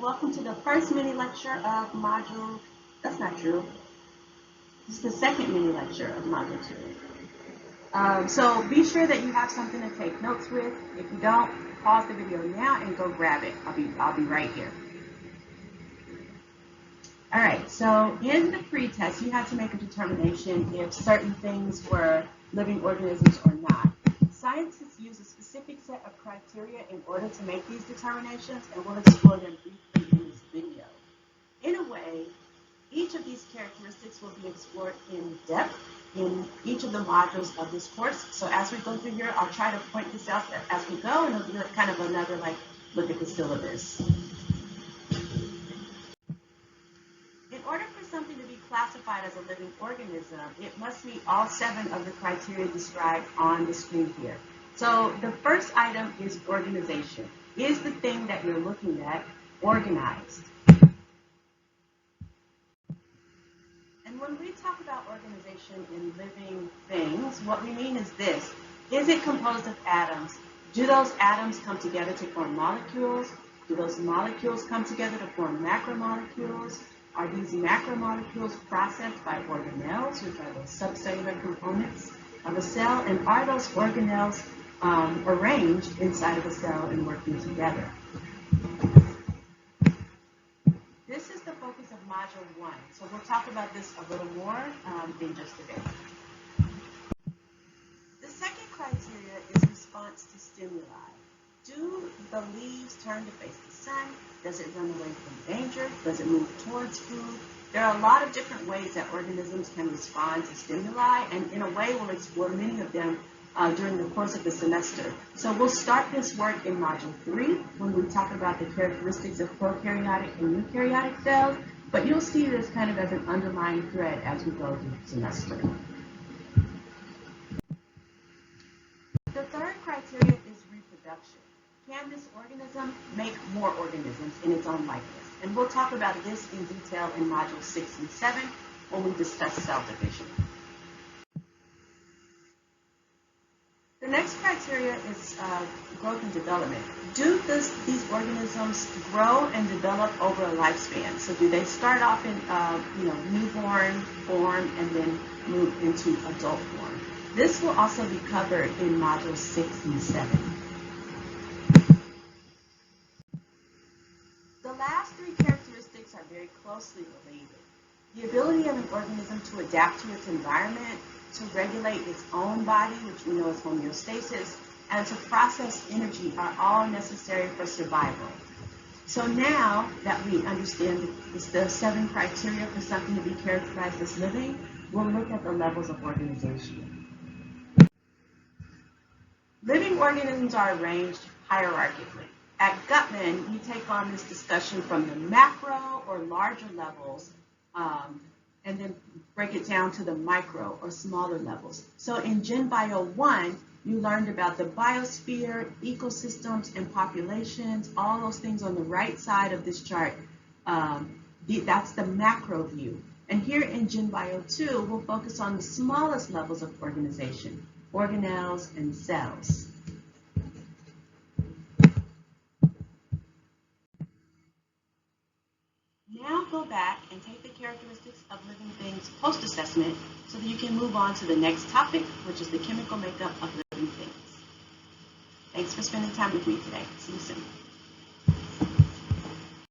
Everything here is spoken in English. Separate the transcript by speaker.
Speaker 1: welcome to the first mini lecture of module, that's not true, this is the second mini lecture of module 2. So be sure that you have something to take notes with. If you don't, pause the video now and go grab it. I'll be right here. All right, so in the pre-test, you had to make a determination if certain things were living organisms or not. Scientists use a specific set of criteria in order to make these determinations, and we'll explore them briefly in this video. In a way, each of these characteristics will be explored in depth in each of the modules of this course. So as we go through here, I'll try to point this out as we go, and it'll be kind of another look at the syllabus. In order for something to be classified as a living organism, it must meet all 7 of the criteria described on the screen here. So the first item is organization. Is the thing that you're looking at organized? And when we talk about organization in living things, what we mean is this. Is it composed of atoms? Do those atoms come together to form molecules? Do those molecules come together to form macromolecules? Are these macromolecules processed by organelles, which are the subcellular components of a cell? And are those organelles arranged inside of a cell and working together? This is the focus of Module 1. So we'll talk about this a little more in just a bit. The second criteria is response to stimuli. Do the leaves turn to face the sun? Does it run away from danger? Does it move towards food? There are a lot of different ways that organisms can respond to stimuli, and in a way we'll explore many of them during the course of the semester. So we'll start this work in Module 3 when we talk about the characteristics of prokaryotic and eukaryotic cells, but you'll see this kind of as an underlying thread as we go through the semester. The third criteria is reproduction. Can this organism make more organisms in its own likeness? And we'll talk about this in detail in Modules 6 and 7 when we discuss cell division. The next criteria is growth and development. Do these organisms grow and develop over a lifespan? So do they start off in newborn form and then move into adult form? This will also be covered in Modules 6 and 7. The last 3 characteristics are very closely related. The ability of an organism to adapt to its environment, to regulate its own body, which we know is homeostasis, and to process energy are all necessary for survival. So now that we understand the 7 criteria for something to be characterized as living, we'll look at the levels of organization. Living organisms are arranged hierarchically. At Guttman, we take on this discussion from the macro or larger levels and then break it down to the micro or smaller levels. So in Gen Bio 1, you learned about the biosphere, ecosystems, and populations, all those things on the right side of this chart. That's the macro view. And here in Gen Bio 2, we'll focus on the smallest levels of organization, organelles and cells. Now go back and take the characteristics of living things post-assessment so that you can move on to the next topic, which is the chemical makeup of living things. Thanks for spending time with me today. See you soon.